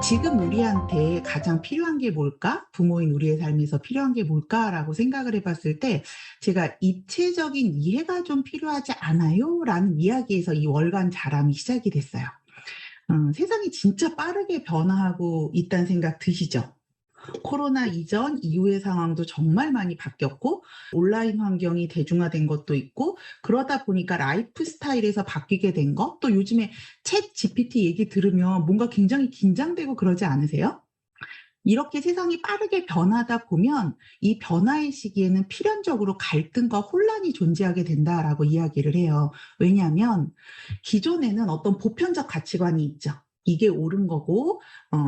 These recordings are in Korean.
지금 우리한테 가장 필요한 게 뭘까? 부모인 우리의 삶에서 필요한 게 뭘까라고 생각을 해봤을 때 제가 "입체적인 이해가 좀 필요하지 않아요?" 라는 이야기에서 이 월간 자람이 시작이 됐어요. 세상이 진짜 빠르게 변화하고 있다는 생각 드시죠? 코로나 이전 이후의 상황도 정말 많이 바뀌었고 온라인 환경이 대중화된 것도 있고 그러다 보니까 라이프 스타일에서 바뀌게 된 거, 또 요즘에 챗 GPT 얘기 들으면 뭔가 굉장히 긴장되고 그러지 않으세요? 이렇게 세상이 빠르게 변하다 보면 이 변화의 시기에는 필연적으로 갈등과 혼란이 존재하게 된다라고 이야기를 해요. 왜냐하면 기존에는 어떤 보편적 가치관이 있죠. 이게 옳은 거고,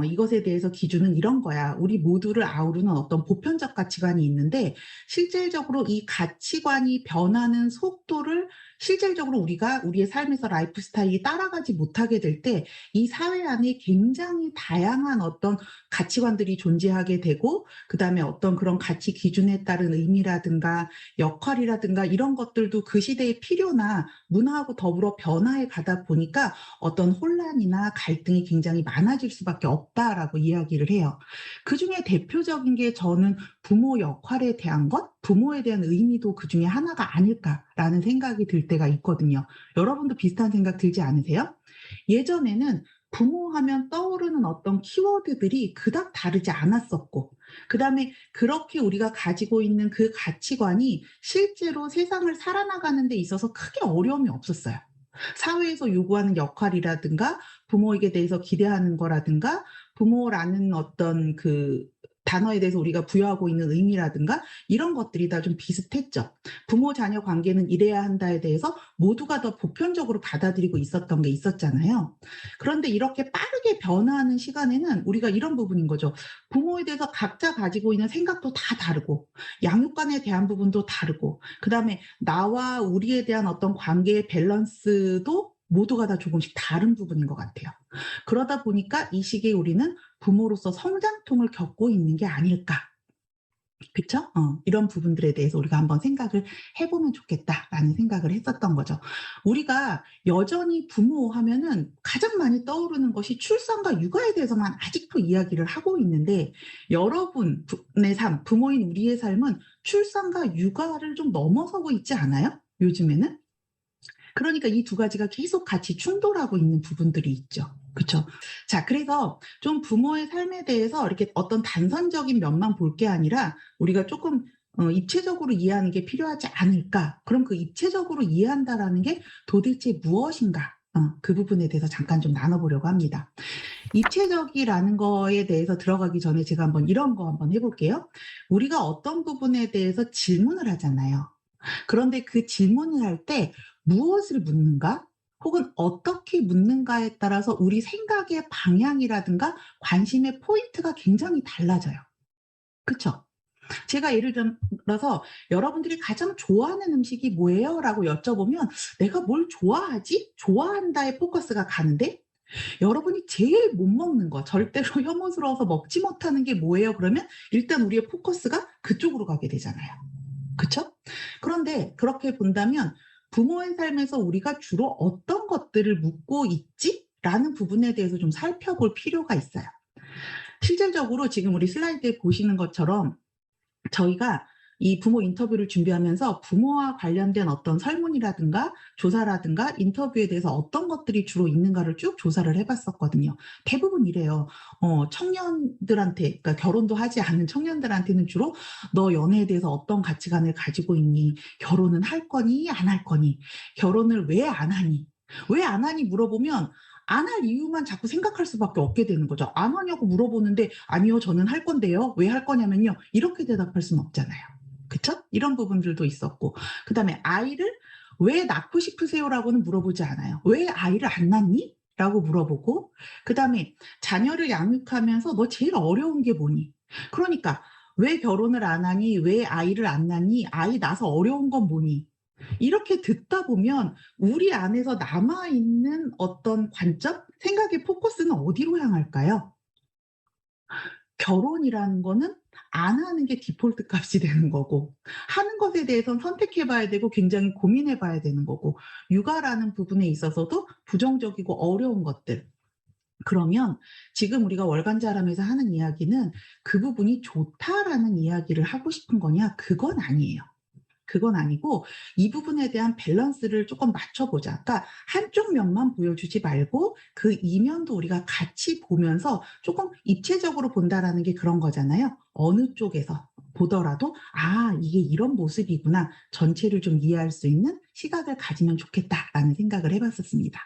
이것에 대해서 기준은 이런 거야. 우리 모두를 아우르는 어떤 보편적 가치관이 있는데, 실질적으로 이 가치관이 변하는 속도를 실질적으로 우리가 우리의 삶에서 라이프 스타일이 따라가지 못하게 될 때, 이 사회 안에 굉장히 다양한 어떤 가치관들이 존재하게 되고, 그다음에 어떤 그런 가치 기준에 따른 의미라든가 역할이라든가 이런 것들도 그 시대의 필요나 문화하고 더불어 변화해 가다 보니까 어떤 혼란이나 갈등이 굉장히 많아질 수밖에 없다라고 이야기를 해요. 그중에 대표적인 게 저는 부모 역할에 대한 것, 부모에 대한 의미도 그중에 하나가 아닐까라는 생각이 들 때가 있거든요. 여러분도 비슷한 생각 들지 않으세요? 예전에는 부모하면 떠오르는 어떤 키워드들이 그닥 다르지 않았었고, 그다음에 그렇게 우리가 가지고 있는 그 가치관이 실제로 세상을 살아나가는 데 있어서 크게 어려움이 없었어요. 사회에서 요구하는 역할이라든가 부모에게 대해서 기대하는 거라든가 부모라는 어떤 그 단어에 대해서 우리가 부여하고 있는 의미라든가 이런 것들이 다 좀 비슷했죠. 부모 자녀 관계는 이래야 한다에 대해서 모두가 더 보편적으로 받아들이고 있었던 게 있었잖아요. 그런데 이렇게 빠르게 변화하는 시간에는 우리가 이런 부분인 거죠. 부모에 대해서 각자 가지고 있는 생각도 다 다르고 양육관에 대한 부분도 다르고 그다음에 나와 우리에 대한 어떤 관계의 밸런스도 모두가 다 조금씩 다른 부분인 것 같아요. 그러다 보니까 이 시기에 우리는 부모로서 성장통을 겪고 있는 게 아닐까. 그쵸? 이런 부분들에 대해서 우리가 한번 생각을 해 보면 좋겠다라는 생각을 했었던 거죠. 우리가 여전히 부모하면은 가장 많이 떠오르는 것이 출산과 육아에 대해서만 아직도 이야기를 하고 있는데 여러분 의 삶, 부모인 우리의 삶은 출산과 육아를 좀 넘어서고 있지 않아요? 요즘에는? 그러니까 이 두 가지가 계속 같이 충돌하고 있는 부분들이 있죠. 그쵸? 자, 그래서 좀 부모의 삶에 대해서 이렇게 어떤 단선적인 면만 볼 게 아니라 우리가 조금 '입체적으로 이해하는 게 필요하지 않을까?' 그럼 그 입체적으로 이해한다라는 게 도대체 무엇인가? 그 부분에 대해서 잠깐 좀 나눠 보려고 합니다. 입체적이라는 거에 대해서 들어가기 전에 제가 한번 이런 거 한번 해 볼게요. 우리가 어떤 부분에 대해서 질문을 하잖아요. 그런데 그 질문을 할 때 무엇을 묻는가 혹은 어떻게 묻는가에 따라서 우리 생각의 방향이라든가 관심의 포인트가 굉장히 달라져요. 그쵸? 제가 예를 들어서 "여러분들이 가장 좋아하는 음식이 뭐예요?"라고 여쭤보면 '내가 뭘 좋아하지? 좋아한다.'에 포커스가 가는데 여러분이 제일 못 먹는 거, 절대로 혐오스러워서 먹지 못하는 게 뭐예요? 그러면 일단 우리의 포커스가 그쪽으로 가게 되잖아요. 그쵸? 그런데 그렇게 본다면 '부모의 삶에서 우리가 주로 어떤 것들을 묻고 있지?'라는 부분에 대해서 좀 살펴볼 필요가 있어요. 실질적으로 지금 우리 슬라이드에 보시는 것처럼 저희가 이 부모 인터뷰를 준비하면서 부모와 관련된 어떤 설문이라든가 조사라든가 인터뷰에 대해서 어떤 것들이 주로 있는가를 쭉 조사를 해 봤었거든요. 대부분 이래요. 청년들한테, 그러니까 결혼도 하지 않은 청년들한테는 주로 "너 연애에 대해서 어떤 가치관을 가지고 있니? 결혼은 할 거니 안 할 거니? 결혼을 왜 안 하니?" 왜 안 하니 물어보면 안 할 이유만 자꾸 생각할 수밖에 없게 되는 거죠. 안 하냐고 물어보는데 "아니요. 저는 할 건데요." 왜 할 거냐면요. 이렇게 대답할 수는 없잖아요. 그쵸? 이런 부분들도 있었고. 그다음에 "아이를 왜 낳고 싶으세요?"라고는 물어보지 않아요. "왜 아이를 안 낳니?" 라고 물어보고 그다음에 "자녀를 양육하면서 너 제일 어려운 게 뭐니?" 그러니까 "왜 결혼을 안 하니? 왜 아이를 안 낳니? 아이 낳아서 어려운 건 뭐니?" 이렇게 듣다 보면 우리 안에서 남아 있는 어떤 관점, 생각의 포커스는 어디로 향할까요? 결혼이라는 거는 안 하는 게 디폴트 값이 되는 거고 하는 것에 대해선 선택해 봐야 되고 굉장히 고민해 봐야 되는 거고 육아라는 부분에 있어서도 부정적이고 어려운 것들. 그러면 지금 우리가 월간자람에서 하는 이야기는 그 부분이 좋다라는 이야기를 하고 싶은 거냐? 그건 아니에요. 그건 아니고 이 부분에 대한 밸런스를 조금 맞춰보자. 그러니까 한쪽 면만 보여주지 말고 그 이면도 우리가 같이 보면서 조금 입체적으로 본다라는 게 그런 거잖아요. 어느 쪽에서 보더라도 '아 이게 이런 모습이구나.' 전체를 좀 이해할 수 있는 시각을 가지면 좋겠다라는 생각을 해 봤었습니다.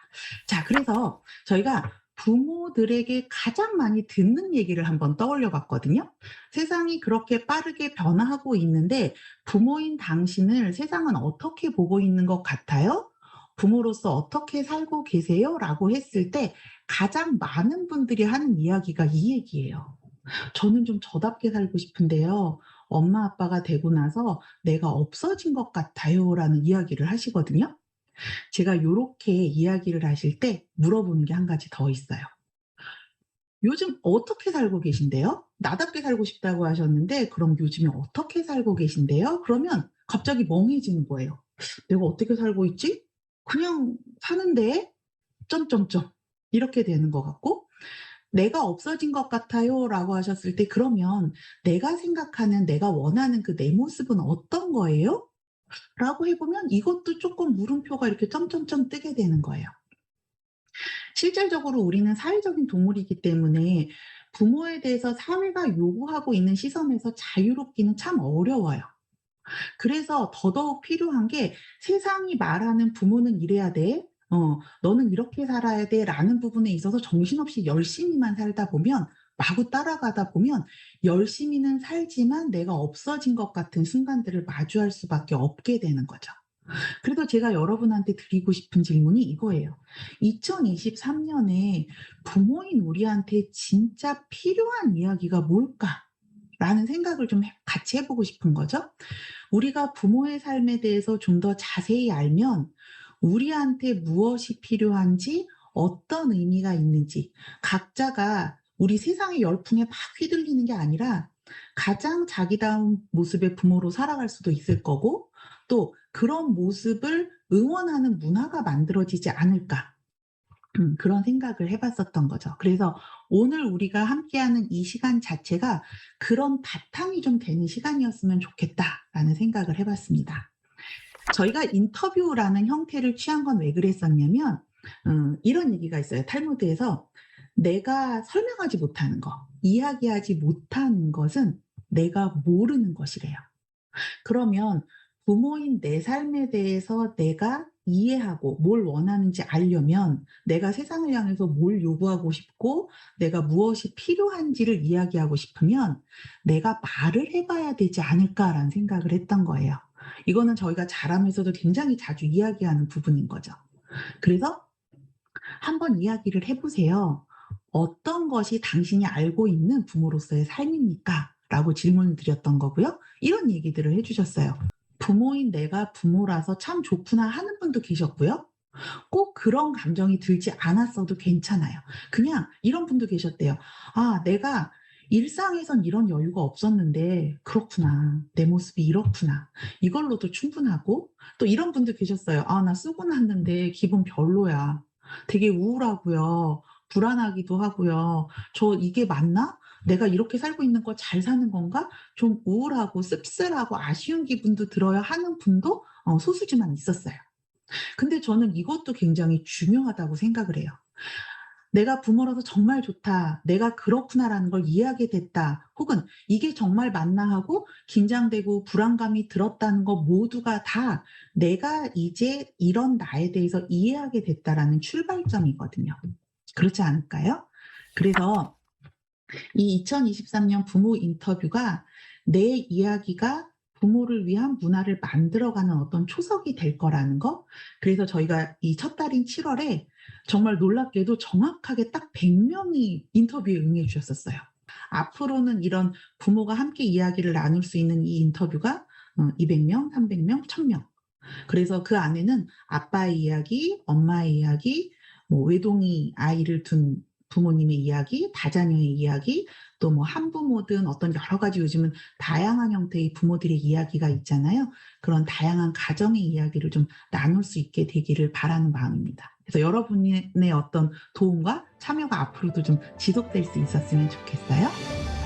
자, 그래서 저희가 부모들에게 가장 많이 듣는 얘기를 한번 떠올려 봤거든요. 세상이 그렇게 빠르게 변화하고 있는데 부모인 당신을 세상은 어떻게 보고 있는 것 같아요? 부모로서 어떻게 살고 계세요? 라고 했을 때 가장 많은 분들이 하는 이야기가 이 얘기예요. 저는 좀 저답게 살고 싶은데요. 엄마 아빠가 되고 나서 내가 없어진 것 같아요. 라는 이야기를 하시거든요. 제가 요렇게 이야기를 하실 때 물어보는 게 한 가지 더 있어요. 요즘 어떻게 살고 계신데요? 나답게 살고 싶다고 하셨는데 그럼 요즘에 어떻게 살고 계신데요? 그러면 갑자기 멍해지는 거예요. '내가 어떻게 살고 있지? 그냥 사는데.' 점점점 이렇게 되는 것 같고, "내가 없어진 것 같아요."라고 하셨을 때 그러면 "내가 생각하는 내가 원하는 그 내 모습은 어떤 거예요?" 라고 해 보면 이것도 쪼끔 물음표가 이렇게 점점점 뜨게 되는 거예요. 실질적으로 우리는 사회적인 동물이기 때문에 부모에 대해서 사회가 요구하고 있는 시선에서 자유롭기는 참 어려워요. 그래서 더더욱 필요한 게 세상이 말하는 "부모는 이래야 돼. 너는 이렇게 살아야 돼."라는 부분에 있어서 정신없이 열심히만 살다 보면, 마구 따라가다 보면 열심히는 살지만 내가 없어진 것 같은 순간들을 마주할 수밖에 없게 되는 거죠. 그래서 제가 여러분한테 드리고 싶은 질문이 이거예요. 2023 년에 '부모인 우리한테 진짜 필요한 이야기가 뭘까?'라는 생각을 좀 같이 해 보고 싶은 거죠. 우리가 부모의 삶에 대해서 좀 더 자세히 알면 우리한테 무엇이 필요한지, 어떤 의미가 있는지, 각자가 우리 세상의 열풍에 막 휘둘리는 게 아니라 가장 자기다운 모습의 부모로 살아갈 수도 있을 거고, 또 그런 모습을 응원하는 문화가 만들어지지 않을까. 그런 생각을 해 봤었던 거죠. 그래서 오늘 우리가 함께하는 이 시간 자체가 '그런 바탕이 좀 되는 시간이었으면 좋겠다.'라는 생각을 해 봤습니다. 저희가 인터뷰라는 형태를 취한 건 왜 그랬었냐면 이런 얘기가 있어요. 탈무드에서 "내가 설명하지 못하는 거, 이야기하지 못하는 것은 내가 모르는 것이래요." 그러면 부모인 내 삶에 대해서 내가 이해하고 뭘 원하는지 알려면 내가 세상을 향해서 뭘 요구하고 싶고 내가 무엇이 필요한지를 이야기하고 싶으면 '내가 말을 해 봐야 되지 않을까.'라는 생각을 했던 거예요. 이거는 저희가 자라면서도 굉장히 자주 이야기하는 부분인 거죠. 그래서 한번 이야기를 해 보세요. "어떤 것이 당신이 알고 있는 부모로서의 삶입니까?" 라고 질문을 드렸던 거고요. 이런 얘기들을 해 주셨어요. "부모인 내가 부모라서 참 좋구나." 하는 분도 계셨고요. 꼭 그런 감정이 들지 않았어도 괜찮아요. 그냥 이런 분도 계셨대요. "아 내가 일상에선 이런 여유가 없었는데 그렇구나. 내 모습이 이렇구나." 이걸로도 충분하고, 또 이런 분도 계셨어요. "아 나 쓰고 났는데 기분 별로야. 되게 우울하고요. 불안하기도 하고요. 저 이게 맞나? 내가 이렇게 살고 있는 거 잘 사는 건가? 좀 우울하고 씁쓸하고 아쉬운 기분도 들어요." 하는 분도 소수지만 있었어요. 근데 저는 이것도 굉장히 중요하다고 생각을 해요. '내가 부모로서 정말 좋다. 내가 그렇구나.'라는 걸 이해하게 됐다. 혹은 '이게 정말 맞나.' 하고 긴장되고 불안감이 들었다는 거 모두가 다 '내가 이제 이런 나에 대해서 이해하게 됐다.'라는 출발점이거든요. 그렇지 않을까요? 그래서 이 2023년 부모 인터뷰가 내 이야기가 부모를 위한 문화를 만들어가는 어떤 초석이 될 거라는 거. 그래서 저희가 이 첫 달인 7 월에 정말 놀랍게도 정확하게 딱 100 명이 인터뷰에 응해 주셨었어요. 앞으로는 이런 부모가 함께 이야기를 나눌 수 있는 이 인터뷰가 200 명, 300 명, 1000 명. 그래서 그 안에는 아빠의 이야기, 엄마의 이야기, 뭐 외동이 아이를 둔 부모님의 이야기, 다자녀의 이야기, 또 뭐 한부모든 어떤 여러 가지 요즘은 다양한 형태의 부모들의 이야기가 있잖아요. 그런 다양한 가정의 이야기를 좀 나눌 수 있게 되기를 바라는 마음입니다. 그래서 여러분의 어떤 도움과 참여가 앞으로도 좀 지속될 수 있었으면 좋겠어요.